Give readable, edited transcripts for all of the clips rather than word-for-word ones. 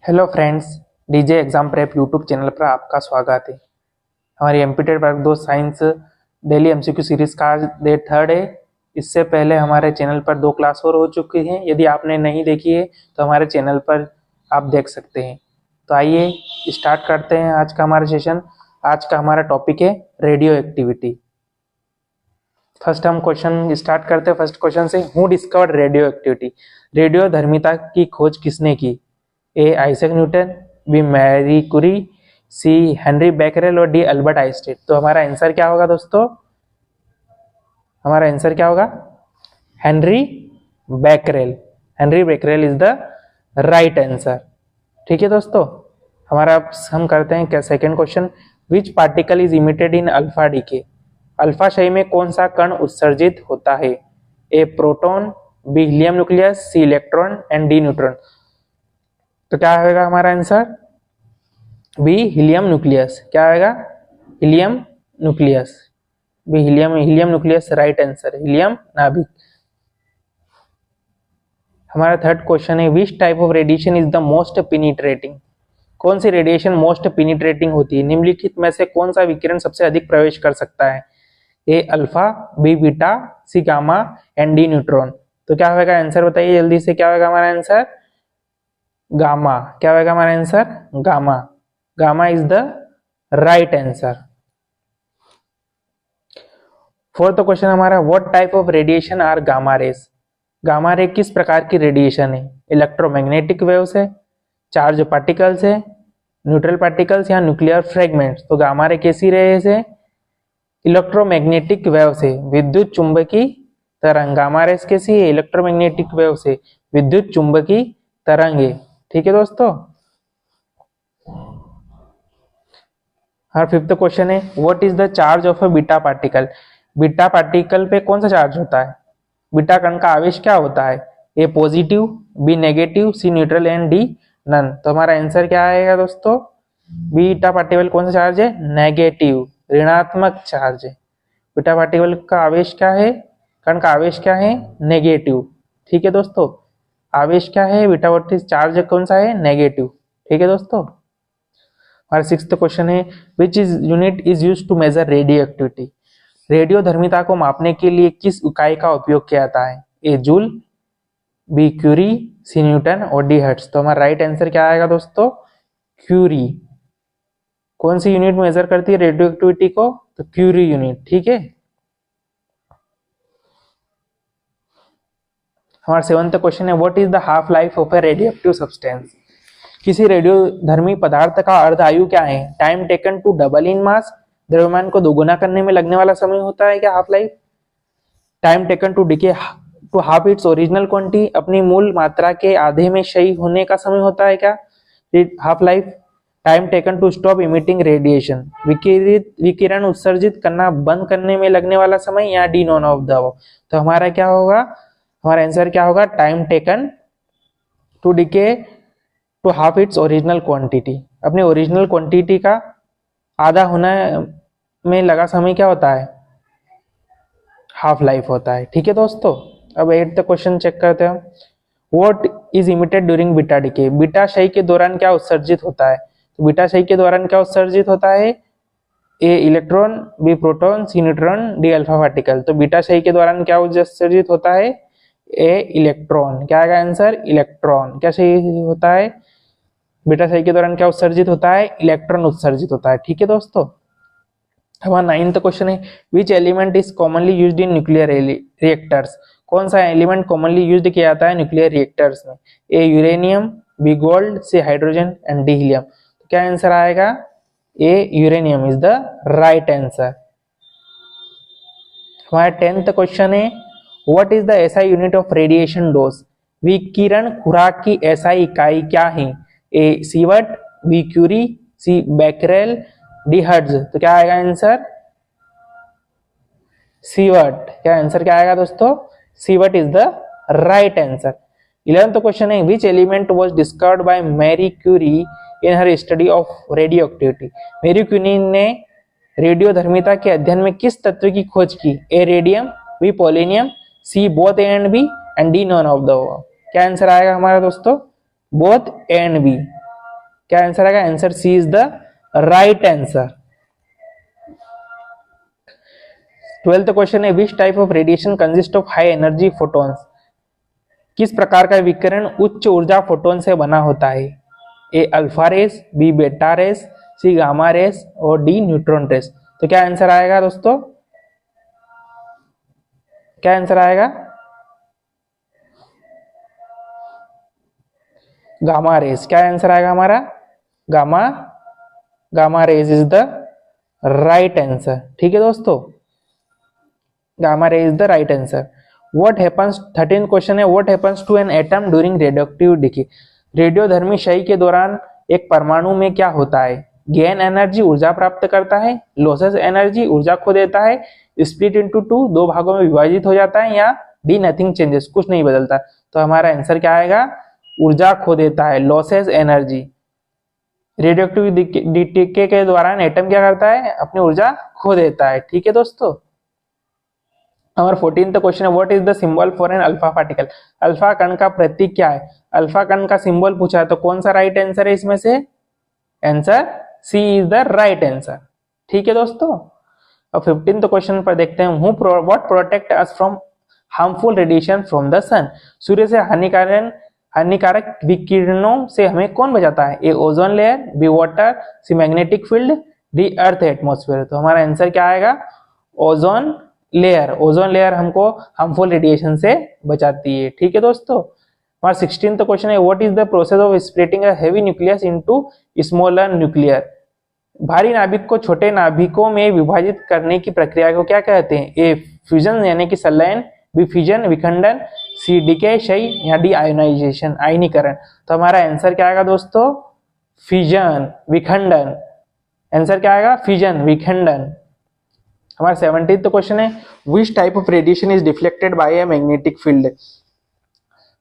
Hello friends, DJ exam prep YouTube channel पर आपका स्वागत है। हमारी एमपीटेड वर्ग 2 साइंस डेली एमसीक्यू सीरीज का आज डे 3 है। इससे पहले हमारे चैनल पर 2 क्लास और हो चुकी हैं। यदि आपने नहीं देखी है तो हमारे चैनल पर आप देख सकते हैं। तो आइए स्टार्ट करते हैं आज का हमारा सेशन। आज का हमारा टॉपिक है रेडियो एक्टिविटी। फर्स्ट हम क्वेश्चन स्टार्ट करते हैं। फर्स्ट क्वेश्चन से, who discovered radio activity? Radio धर्मिता की खोज किसने की? A Isaac Newton, B Marie Curie, C Henri Becquerel और डी अल्बर्ट आइंस्टाइन। तो हमारा आंसर क्या होगा दोस्तों? हमारा आंसर क्या होगा? Henri Becquerel. Henri Becquerel is the right answer. ठीक है दोस्तों, हमारा हम करते हैं क्या second question. Which particle is emitted in alpha decay? Alpha क्षय में कौन सा कण उत्सर्जित होता है? A proton, B helium nucleus, C electron and D neutron. तो क्या होगा हमारा आंसर? B helium nucleus. क्या आएगा? Helium nucleus. B helium nucleus right answer, helium नाभिक। हमारा थर्ड क्वेश्चन है, which type of radiation is the most penetrating? कौन सी रेडिएशन मोस्ट पेनिट्रेटिंग होती है? निम्नलिखित में से कौन सा विकिरण सबसे अधिक प्रवेश कर सकता है? A alpha, B beta, C gamma and D neutron. तो क्या होगा आंसर बताइए जल्दी से। क्या होगा हमारा आंसर? गामा। क्या होगा हमारा answer? Gamma. Gamma is the right answer. Fourth question हमारा, what type of radiation are gamma rays? Gamma ray किस प्रकार की रेडिएशन है? इलेक्ट्रोमैग्नेटिक वेव्स है, चार्ज पार्टिकल्स है, न्यूट्रल पार्टिकल्स या न्यूक्लियर फ्रेगमेंट्स। तो गामा रे कैसी रेस है? इलेक्ट्रोमैग्नेटिक वेव्स है, विद्युत चुंबकीय तरंग। गामा रेस कैसी है? इलेक्ट्रोमैग्नेटिक वेव्स है, विद्युत चुंबकीय तरंग है। ठीक है दोस्तों। हर फिफ्थ क्वेश्चन है, what is the charge of a beta particle? Beta particle पे कौन सा चार्ज होता है? बीटा कण का आवेश क्या होता है? A positive, B negative, C neutral and D none. तो हमारा आंसर क्या आएगा दोस्तों? बीटा पार्टिकल कौन सा चार्ज है? नेगेटिव, ऋणात्मक चार्ज है। बीटा पार्टिकल का आवेश क्या है? कण का आवेश क्या है? नेगेटिव। ठीक है दोस्तों, आवेश क्या है? बीटा पार्टिकल चार्ज कौन सा है? नेगेटिव। ठीक है दोस्तों। हमारा सिक्स्थ क्वेश्चन है, which is unit is used to measure radio activity? Radio धर्मिता को मापने के लिए किस इकाई का उपयोग किया जाता है? ए जूल, बी क्यूरी, सी न्यूटन और डी हर्ट्ज। तो हमारा राइट आंसर क्या आएगा दोस्तों? क्यूरी। कौन सी यूनिट मेजर करती है रेडियो एक्टिविटी को? तो क्यूरी यूनिट। ठीक है। हमारा सेवंथ क्वेश्चन है, what is the half life of a radio active substance? किसी रेडियो धर्मी पदार्थ का अर्ध आयु क्या है? Time taken to double in mass, द्रव्यमान को दोगुना करने में लगने वाला समय होता है क्या half life? Time taken to decay to half its original quantity, अपनी मूल मात्रा के आधे में क्षय होने का समय होता है क्या half life? Time taken to stop emitting radiation, विकिरण उत्सर्जित करना बंद करने में लगने वाला समय, या डी नॉन ऑफ द। तो हमारा क्या होगा? हमारा आंसर क्या होगा? Time taken to decay to half its original quantity, अपने ओरिजिनल क्वांटिटी का आधा होने में लगा समय क्या होता है? हाफ लाइफ होता है। ठीक है दोस्तों। अब 8th क्वेश्चन चेक करते हैं। What is emitted during beta decay? Beta क्षय के दौरान क्या उत्सर्जित होता है? तो बीटा क्षय के दौरान क्या उत्सर्जित होता है? ए electron, B proton, C neutron, D alpha particle. तो बीटा क्षय के दौरान क्या उत्सर्जित होता है? ए इलेक्ट्रॉन। क्या आएगा आंसर? इलेक्ट्रॉन। क्या सही होता है? बीटा क्षय के दौरान क्या उत्सर्जित होता है? इलेक्ट्रॉन उत्सर्जित होता है। ठीक है दोस्तों। हमारा 9th क्वेश्चन है, which element is commonly used in nuclear reactors? कौन सा एलिमेंट कॉमनली यूज्ड किया जाता है न्यूक्लियर रिएक्टर्स में? A uranium, B gold, C hydrogen and D helium. तो क्या आंसर आएगा? A uranium is the right answer. हमारा 10th क्वेश्चन है, what is the SI unit of radiation dose? विकिरण खुराक की एसआई इकाई क्या है? A sievert, B curie, C becquerel, D hertz. तो क्या आएगा आंसर? सीवट। क्या आंसर क्या आएगा दोस्तों? Sievert is the right answer. 11th question है, which element was discovered by Marie Curie in her study of radio activity? Marie Curie ने radio धर्मिता के अध्ययन में किस तत्व की खोज की? A radium, B polonium, C both A and B and D none of the. क्या आंसर आएगा हमारा दोस्तों? Both A and B. क्या आंसर आएगा? Answer C is the right answer. 12th question है which type of radiation consist of high energy photons? किस प्रकार का विकिरण उच्च ऊर्जा फोटोन से बना होता है? ए अल्फा रेस, बी बेटा रेस, सी गामा रेस और डी न्यूट्रॉन रेस। तो क्या आंसर आएगा दोस्तों? क्या आंसर आएगा? Gamma rays. क्या आंसर आएगा हमारा? Gamma rays is the right answer. ठीक है दोस्तों, gamma ray is the right answer. What happens, 13th question है what happens to an atom during radioactive decay? रेडियोधर्मी क्षय के दौरान एक परमाणु में क्या होता है? गेन एनर्जी, ऊर्जा प्राप्त करता है, लॉसेस एनर्जी, ऊर्जा खो देता है, स्प्लिट इनटू टू, दो भागों में विभाजित हो जाता है, या डी नथिंग चेंजेस, कुछ नहीं बदलता। तो हमारा आंसर क्या आएगा? ऊर्जा खो देता है, लॉसेस एनर्जी। रेडियोएक्टिव डिके के दौरान एटम क्या करता है? अपनी ऊर्जा खो देता है। ठीक है दोस्तों, हमारा 14th क्वेश्चन है what is the symbol for an alpha particle? Alpha कण का प्रतीक क्या है? अल्फा कण का सिंबल पूछा है तो कौन सा राइट आंसर है इसमें से? Answer C is the right answer. ठीक है दोस्तों, अब 15th क्वेश्चन पर देखते हैं what protect us from harmful radiation from the sun? सूर्य से हानिकारक विकिरणों से हमें कौन बचाता है? A ozone layer, B water, C magnetic field, D earth atmosphere. तो हमारा आंसर क्या आएगा? Ozone layer. ओजोन लेयर हमको हार्मफुल रेडिएशन से बचाती है। ठीक है दोस्तों, हमारा 16th क्वेश्चन है what is the process of splitting a heavy nucleus into smaller nuclear? भारी नाभिक को छोटे नाभिकों में विभाजित करने की प्रक्रिया को क्या कहते हैं? ए फ्यूजन यानी कि संलयन, बी फिजन विखंडन, सी डीके क्षय, या डी आयोनाइजेशन आयनीकरण। तो हमारा आंसर क्या आएगा दोस्तों? फिजन विखंडन। आंसर क्या आएगा? फिजन विखंडन। हमारा 17th क्वेश्चन है which type of radiation is deflected by a magnetic field?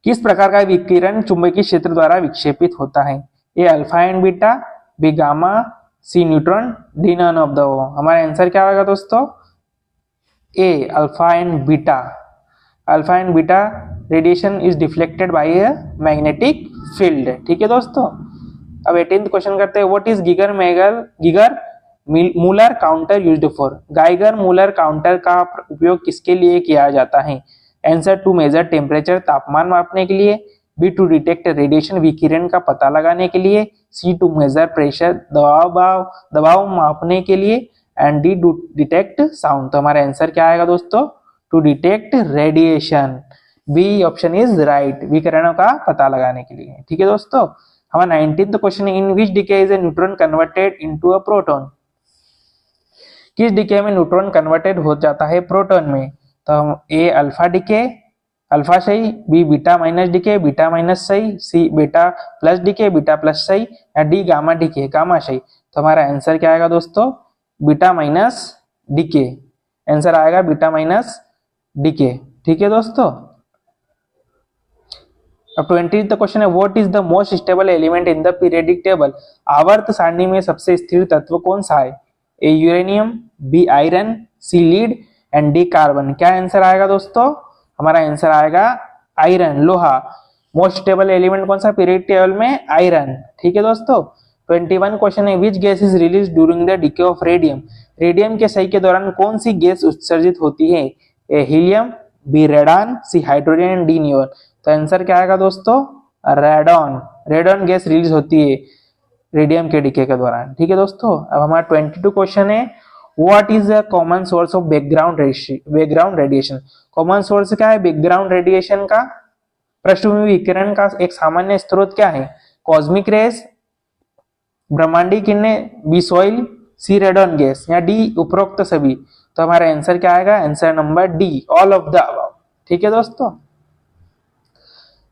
किस प्रकार का विकिरण चुंबकीय क्षेत्र द्वारा विक्षेपित होता है? A alpha and beta, B gamma, C neutron, D none of the above. हमारा आंसर क्या होगा दोस्तों? A alpha and beta. Alpha and beta radiation is deflected by a magnetic field. ठीक है दोस्तों, अब 18th क्वेश्चन करते हैं what is Geiger Muller counter used for? Geiger Muller counter का उपयोग किसके लिए किया जाता है? आंसर टू मेजर टेम्परेचर, तापमान मापने के लिए, बी टू डिटेक्ट रेडिएशन विकिरण का पता लगाने के लिए, सी टू मेजर प्रेशर, दबाव मापने के लिए, and D to detect sound. तो हमारा आंसर क्या आएगा दोस्तों? To detect radiation. B option is right, विकिरणों का पता लगाने के लिए। ठीक है दोस्तों, हमारा 19th question in which decay is a neutron converted into a proton? किस डिके में न्यूट्रॉन कन्वर्टेड हो जाता है प्रोटॉन में? तो हम ए अल्फा डिके, अल्फा सही, B beta minus decay, beta minus सही, C beta plus decay, beta plus सही, या डी गामा डिके, गामा सही। तो हमारा आंसर क्या आएगा दोस्तों? Beta minus decay. आंसर आएगा बीटा माइनस डिके। ठीक है दोस्तों, अब 20th क्वेश्चन है what is the most stable element in the periodic table? आवर्त सारणी में सबसे स्थिर तत्व कौन सा है? A uranium, B iron, C lead, and D carbon. क्या आंसर आएगा दोस्तों? हमारा आंसर आएगा आयरन, लोहा। मोस्ट स्टेबल एलिमेंट कौन सा पीरियोडिक टेबल में? आयरन। ठीक है दोस्तों, 21 क्वेश्चन है which gas is release during the decay of radium? Radium के क्षय के दौरान कौन सी गैस उत्सर्जित होती है? A helium, B radon, C hydrogen, and D neon. तो आंसर क्या आएगा दोस्तों? रेडॉन। रेडॉन गैस रिलीज होती है रेडियम के डिके के दौरान। ठीक है दोस्तों, अब हमारा 22 क्वेश्चन है what is the common source of background radiation? Common source क्या है बैकग्राउंड रेडिएशन का? पृष्ठभूमि विकिरण का एक सामान्य स्रोत क्या है? कॉस्मिक रेस, ब्रह्मांडीय किरणें, बी सॉइल, सी रेडॉन गैस, या डी उपरोक्त सभी। तो हमारा आंसर क्या आएगा? Answer number D, all of the above. ठीक है दोस्तों,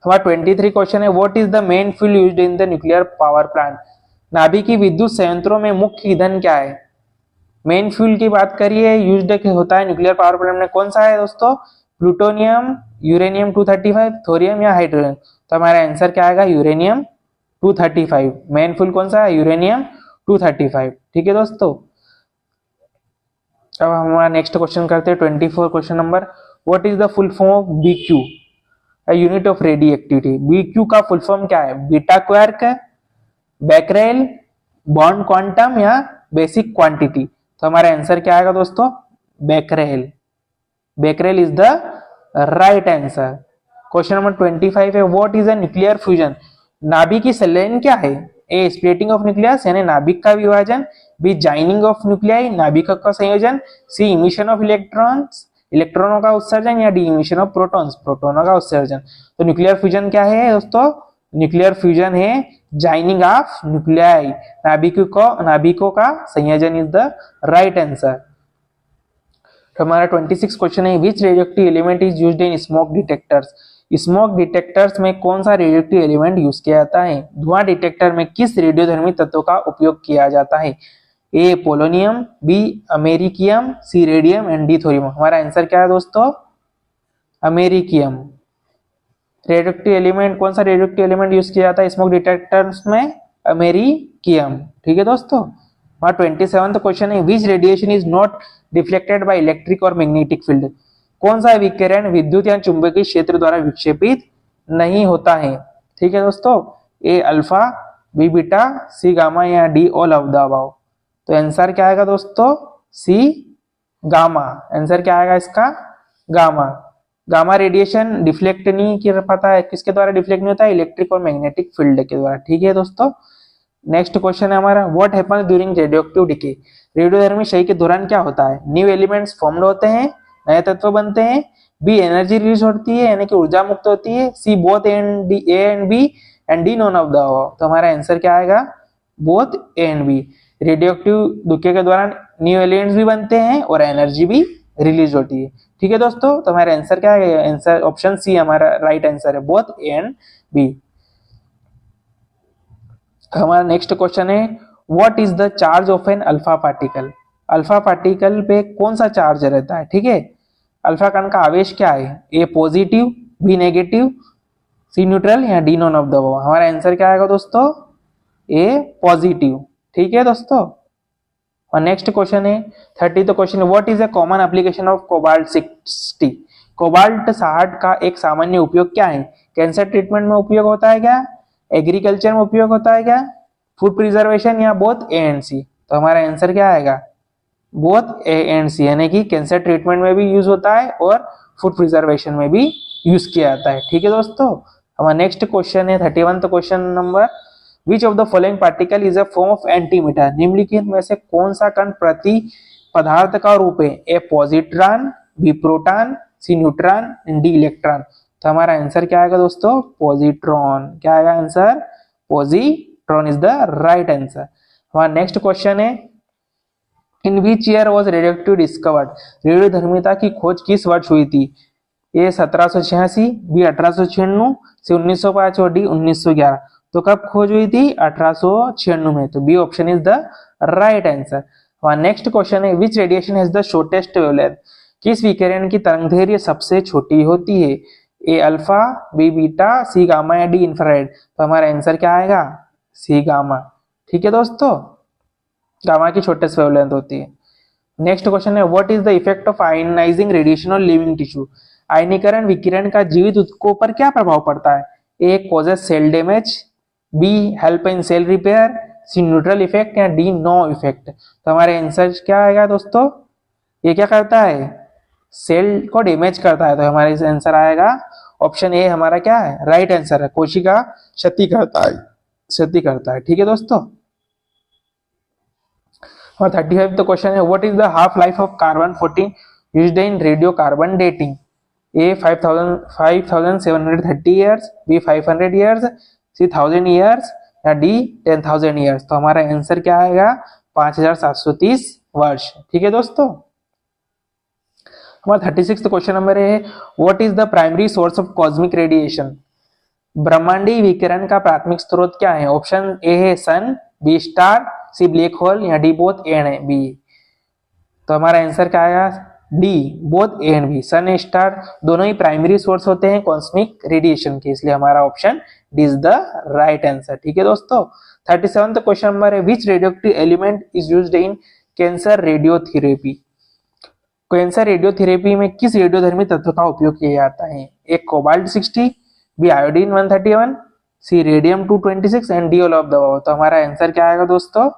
हमारा 23 क्वेश्चन है what is the main fuel used in the nuclear power plant? नाभिकीय विद्युत संयंत्रों में मुख्य ईंधन क्या है? मेन फ्यूल की बात करिए, यूज्ड होता है न्यूक्लियर पावर प्लांट में, कौन सा है दोस्तों? प्लूटोनियम, यूरेनियम 235, थोरियम या हाइड्रोजन। तो हमारा आंसर क्या आएगा? यूरेनियम 235। मेन फ्यूल कौन सा है? यूरेनियम 235। ठीक है दोस्तों, अब हमारा नेक्स्ट क्वेश्चन करते हैं 24 question number what is the full form of BQ, unit of radio activity? BQ का फुल फॉर्म क्या है? Beta quark, Becquerel, bond quantum या बेसिक क्वांटिटी? तो हमारा आंसर क्या आएगा दोस्तों? Becquerel. Becquerel is the right answer. Question number 25 है, what is a nuclear fusion? नाभिक की संलयन क्या है? ए स्प्लिटिंग ऑफ न्यूक्लियस यानी नाभिक का विभाजन, बी जॉइनिंग ऑफ न्यूक्लियाई नाभिकों का संयोजन, सी इमिशन ऑफ इलेक्ट्रॉन्स इलेक्ट्रॉनों का उत्सर्जन, या डी इमिशन ऑफ प्रोटॉन्स प्रोटोनों का उत्सर्जन। तो न्यूक्लियर फ्यूजन क्या है दोस्तों? न्यूक्लियर फ्यूजन है जॉइनिंग ऑफ न्यूक्लियाई, नाभिकों का संयोजन इज द राइट आंसर। तो हमारा 26 क्वेश्चन है, which radioactive element is used in smoke detectors? Smoke detectors में कौन सा रेडियोएक्टिव एलिमेंट यूज किया जाता है? धुआं डिटेक्टर में किस रेडियोधर्मी तत्व का उपयोग किया जाता है? A polonium, B americium, C radium and D thorium. हमारा आंसर क्या है दोस्तों? अमेरिकियम। रेडियोएक्टिव एलिमेंट, कौन सा रेडियोएक्टिव एलिमेंट यूज किया जाता है स्मोक डिटेक्टर्स में? अमेरिकियम। ठीक है दोस्तों। हमारा 27th क्वेश्चन है, which radiation is not deflected by electric और मैग्नेटिक फील्ड? कौन सा विकिरण विद्युत या चुंबकीय क्षेत्र द्वारा विक्षेपित नहीं होता है? ठीक है दोस्तों। A alpha, B beta, C gamma या D all of the above. तो आंसर क्या आएगा दोस्तों? सी गामा। आंसर क्या आएगा इसका? गामा। गामा रेडिएशन डिफ्लेक्ट नहीं कर पाता है, किसके द्वारा डिफ्लेक्ट नहीं होता है? इलेक्ट्रिक और मैग्नेटिक फील्ड के द्वारा। ठीक है दोस्तों। नेक्स्ट क्वेश्चन है हमारा, what happens during radioactive decay? रेडियोधर्मी क्षय के दौरान क्या होता है? न्यू एलिमेंट्स फॉर्म्ड होते हैं, नए तत्व बनते हैं, बी एनर्जी रिलीज होती है यानी कि ऊर्जा मुक्त होती है, C both A and B and D none of the above. तो हमारा आंसर क्या आएगा? Both A and B. Radioactive decay के दौरान न्यू एलिमेंट्स भी बनते हैं और एनर्जी भी रिलीज होती है। ठीक है दोस्तों। तो हमारा आंसर क्या है? आंसर ऑप्शन सी हमारा राइट आंसर है, बोथ ए एंड बी। हमारा नेक्स्ट क्वेश्चन है, what is the charge of an alpha particle? Alpha particle पे कौन सा चार्ज रहता है? ठीक है। अल्फा कण का आवेश क्या है? A positive, B negative, C neutral या D none of the above. हमारा आंसर क्या आएगा दोस्तों? ए पॉजिटिव। ठीक है दोस्तों। और नेक्स्ट क्वेश्चन है 30th question, what is a common application of cobalt 60? Cobalt 60 का एक सामान्य उपयोग क्या है? कैंसर ट्रीटमेंट में उपयोग होता है क्या? एग्रीकल्चर में उपयोग होता है क्या? फूड प्रिजर्वेशन या बोथ ए एंड सी? तो हमारा आंसर क्या आएगा? बोथ ए एंड सी, यानी कि कैंसर ट्रीटमेंट में भी यूज होता है और फूड प्रिजर्वेशन में भी यूज किया जाता है। ठीक है दोस्तों। हमारा नेक्स्ट क्वेश्चन है 31th question number, which of the following particle is a form of antimatter? निम्नलिखित में से कौन सा कण प्रति पदार्थ का रूप है? A positron, B proton, C neutron, D electron. तो हमारा आंसर क्या आएगा दोस्तों? पॉजिट्रॉन। क्या आएगा answer? Positron is the right answer. हमारा नेक्स्ट क्वेश्चन है, in which year was radioactive discovered? रेडियोधर्मिता की खोज किस वर्ष हुई थी? ए 1786, बी 1896, सी 1905 और डी 1911। तो कब खोज हुई थी? 1896 में। तो B option is the right answer. हमारा नेक्स्ट क्वेश्चन है, which radiation has the shortest wavelength? किस विकिरण की तरंगदैर्घ्य सबसे छोटी होती है? A alpha, B beta, C gamma या डी इंफ्रारेड। तो हमारा आंसर क्या आएगा? C gamma. ठीक है दोस्तों। गामा की छोटेस्ट वेवलेंथ होती है। नेक्स्ट क्वेश्चन है, what is the effect of ionising radiation on living tissue? आयनीकरण विकिरण का जीवित ऊतकों पर क्या प्रभाव पड़ता है? A causes cell damage, B help in cell repair, C neutral effect या डी नो इफेक्ट। तो हमारे आंसर क्या आएगा दोस्तों? ये क्या करता है? सेल को डैमेज करता है। तो हमारे आंसर आएगा ऑप्शन ए हमारा क्या है? राइट आंसर है, कोशिका क्षति करता है, क्षति करता है। ठीक है दोस्तों। और 35 तो क्वेश्चन है, what is the half life of carbon 14 used in radio carbon dating? A 5730 years, B 500 years, C 1000 years या डी 10,000 ईयर्स। तो हमारा आंसर क्या आएगा? 5730 वर्ष। ठीक है दोस्तों। हमारा 36 क्वेश्चन नंबर है, what is the primary source of cosmic radiation? ब्रह्मांडीय विकिरण का प्राथमिक स्रोत क्या है? ऑप्शन ए है sun, B star, C black hole या D both A and B. तो हमारा आंसर क्या आएगा? D both A and B. Sun star दोनों ही प्राइमरी सोर्स होते हैं कॉस्मिक रेडिएशन के, इसलिए हमारा option D is the right answer. ठीक है दोस्तों। 37th क्वेश्चन नंबर है, which radioactive element is used in cancer radiotherapy? Cancer radiotherapy में किस रेडियोधर्मी तत्व का उपयोग किया जाता है? A cobalt 60, B iodine 131, C radium 226 and D all of the above. तो हमारा आंसर क्या आएगा दोस्तों,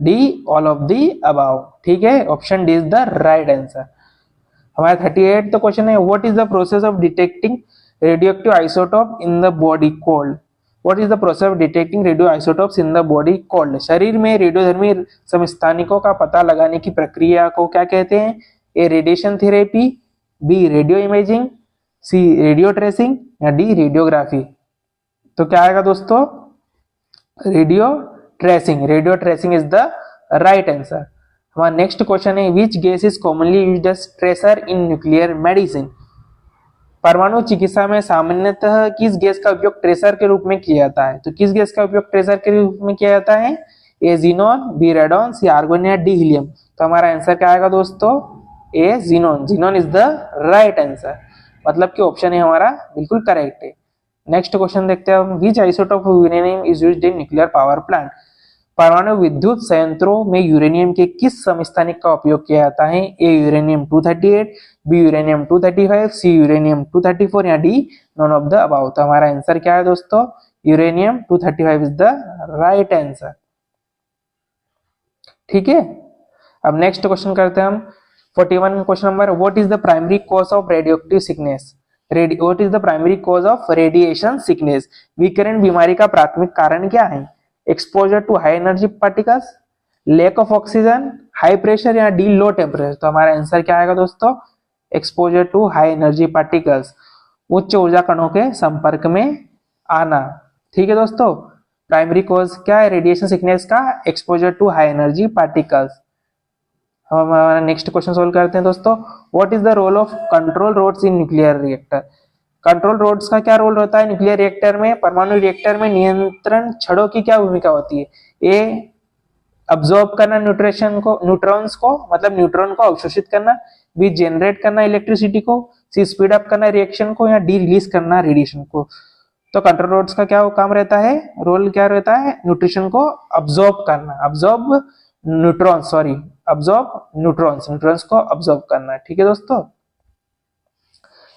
D all of the above. ठीक है, option D is the right answer. हमारा 38 तो क्वेश्चन है, what is the process of detecting radioactive isotope in the body cold. What is the process of detecting radio isotopes in the body cold. शरीर में रेडियोधर्मी समस्थानिकों का पता लगाने की प्रक्रिया को क्या कहते हैं। A radiation therapy, B radio imaging, C radio tracing या डी रेडियोग्राफी। तो क्या आएगा दोस्तों, radio tracing. Radio tracing is the right answer. हमारा नेक्स्ट क्वेश्चन है, which gas is commonly used as tracer in nuclear medicine. परमाणु चिकित्सा में सामान्यतः किस गैस का उपयोग ट्रेसर के रूप में किया जाता है। तो किस गैस का उपयोग ट्रेसर के रूप में किया जाता है, A xenon, B radon, C argon या डी हीलियम। तो हमारा आंसर क्या आएगा दोस्तों, A xenon. Xenon is the right answer, मतलब कि ऑप्शन है हमारा बिल्कुल करेक्ट है। नेक्स्ट क्वेश्चन देखते हैं हम, which isotope of uranium is used in nuclear power plant. परमाणु विद्युत संयंत्रों में यूरेनियम के किस समस्थानिक का उपयोग किया जाता है। A uranium 238, B uranium 235, C uranium 234 या D none of the above. तो हमारा आंसर क्या है दोस्तों, uranium 235 is the right answer. ठीक है, अब नेक्स्ट क्वेश्चन करते हैं हम 41 question number, what is the primary cause of radioactive sickness. What is the primary cause of radiation sickness. विकिरण बीमारी का प्राथमिक कारण क्या है। Exposure to high energy particles, lack of oxygen, high pressure या डी लो टेम्परेचर। तो हमारा आंसर क्या आएगा दोस्तों, exposure to high energy particles, उच्च ऊर्जा कणों के संपर्क में आना। ठीक है दोस्तों, प्राइमरी कॉज क्या है रेडिएशन सिकनेस का, exposure to high energy particles. हम हमारा नेक्स्ट क्वेश्चन सोल्व करते हैं दोस्तों, what is the role of control rods in nuclear reactor. Control rods का क्या रोल होता है न्यूक्लियर रिएक्टर में। परमाणु रिएक्टर में नियंत्रण छड़ों की क्या भूमिका होती है। ए अब्सॉर्ब करना न्यूट्रॉन्स को, मतलब न्यूट्रॉन को अवशोषित करना, बी जनरेट करना इलेक्ट्रिसिटी को, सी स्पीड अप करना रिएक्शन को या डी रिलीज करना रेडिएशन को। तो कंट्रोल रोड्स का क्या काम रहता है, रोल क्या रहता है, न्यूट्रिशन को अब्सॉर्ब करना, न्यूट्रॉन्स को अब्सॉर्ब करना। ठीक है दोस्तों,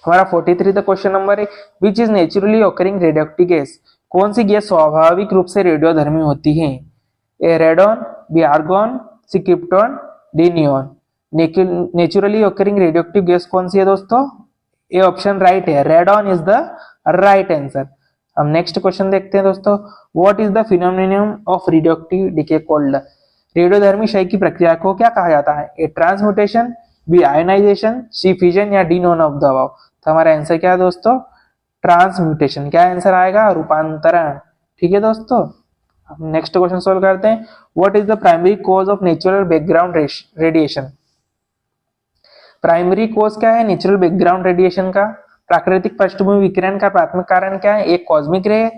हमारा 43 द क्वेश्चन नंबर है, which is naturally occurring radioactive gas. कौन सी गैस स्वाभाविक रूप से रेडियोधर्मी होती है। A radon, B argon, C krypton, D neon. Naturally occurring radioactive gas कौन सी है दोस्तों, ए ऑप्शन राइट है, radon is the right answer. हम नेक्स्ट क्वेश्चन देखते हैं दोस्तों, what is the phenomenon of radioactive decay called. रेडियोधर्मी क्षय की प्रक्रिया को क्या कहा जाता है। A transmutation, B ionization, C fission या D none of the above. तो हमारा आंसर क्या है दोस्तों, ट्रांसम्यूटेशन। क्या आंसर आएगा, रूपांतरण। ठीक है दोस्तों, हम नेक्स्ट क्वेश्चन सोल्व करते हैं, what is the primary cause of natural background radiation. Primary cause क्या है नेचुरल बैकग्राउंड रेडिएशन का। प्राकृतिक पृष्ठभूमि विकिरण का प्राथमिक कारण क्या है। A cosmic ray,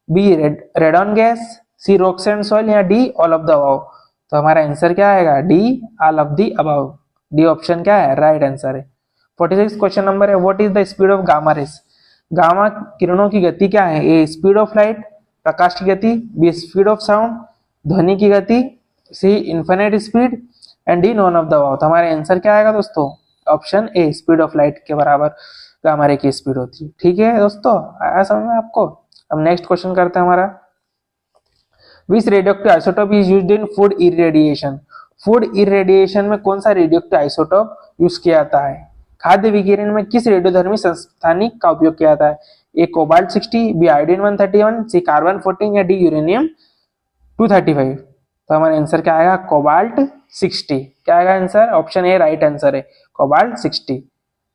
B radon gas, C rocks and soil या D all of the above. तो हमारा आंसर क्या आएगा, D all of the above. D option क्या है, राइट आंसर है। 46 क्वेश्चन नंबर है, what is the speed of gamma rays. Gamma किरणों की गति क्या है। ए स्पीड ऑफ लाइट, प्रकाश की गति, बी स्पीड ऑफ साउंड, ध्वनि की गति, C infinite speed and D none of the above. तो हमारा आंसर क्या आएगा दोस्तों, option A speed of light के बराबर गामा रे की स्पीड होती है। ठीक है दोस्तों, आया समझ में आपको। अब नेक्स्ट क्वेश्चन करते हैं हमारा, which radioactive isotope is used in food irradiation. Food irradiation में कौन सा रेडियोएक्टिव आइसोटोप यूज किया जाता है। खाद्य विकिरण में किस रेडियोधर्मी संस्थानिक का उपयोग किया जाता है। A cobalt 60, B iodine 131, C carbon 14 या डी यूरेनियम 235। तो हमारा आंसर क्या आएगा, कोबाल्ट 60। क्या आएगा answer, option A right answer है, कोबाल्ट 60।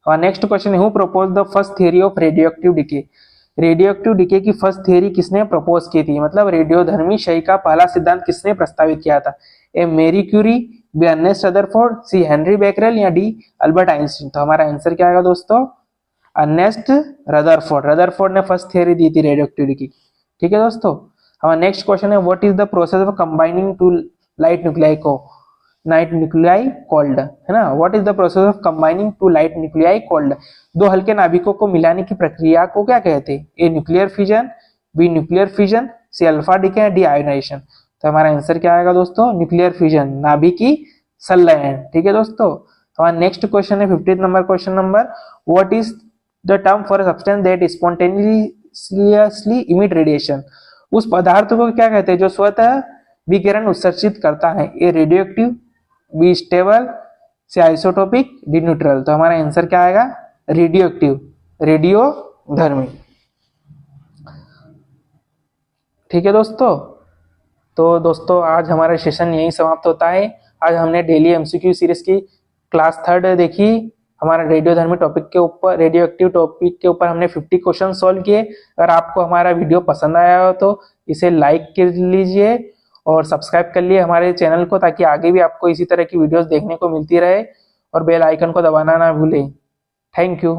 और नेक्स्ट क्वेश्चन है, who propose the first theory of radioactive decay. Radioactive decay की फर्स्ट थ्योरी किसने प्रपोज की थी, मतलब रेडियोधर्मी क्षय का पहला सिद्धांत किसने प्रस्तावित किया था। A Marie Curie, B Ernest Rutherford, C Henri Becquerel या डी अल्बर्ट आइंस्टीन। तो हमारा आंसर क्या आएगा दोस्तों, अर्नेस्ट रदरफोर्ड। रदरफोर्ड ने फर्स्ट थ्योरी दी थी रेडियोएक्टिविटी की। ठीक है दोस्तों, हमारा नेक्स्ट क्वेश्चन है, what is the process of combining two light nuclei called, है ना। What is the process of combining two light nuclei called. दो हल्के नाभिकों को मिलाने की प्रक्रिया को क्या कहते हैं। A nuclear fission, B nuclear fission, C alpha decay, D ionization. तो हमारा आंसर क्या आएगा दोस्तों, न्यूक्लियर फिजन, नाभिकी संलयन। ठीक है दोस्तों, हमारा नेक्स्ट क्वेश्चन है 50 number question number, what is the term for substance that spontaneously emit radiation. उस पदार्थ को क्या कहते हैं जो स्वतः विकिरण उत्सर्जित करता है? A radio active, B stable, C isotopic, D neutral. तो हमारा आंसर क्या आएगा? रेडियो एक्टिव, रेडियोधर्मी। ठीक है दोस्तों, तो दोस्तों आज हमारा सेशन यही समाप्त होता है। आज हमने डेली एमसीक्यू सीरीज की क्लास 3 देखी। हमारा रेडियोधर्मी टॉपिक के ऊपर, रेडियो एक्टिव टॉपिक के ऊपर हमने 50 क्वेश्चन सॉल्व किए। अगर आपको हमारा वीडियो पसंद आया हो तो इसे लाइक कर लीजिए और सब्सक्राइब कर लिए हमारे चैनल को, ताकि आगे भी आपको इसी तरह की वीडियोस देखने को मिलती रहे, और बेल आइकन को दबाना ना भूलें। Thank you.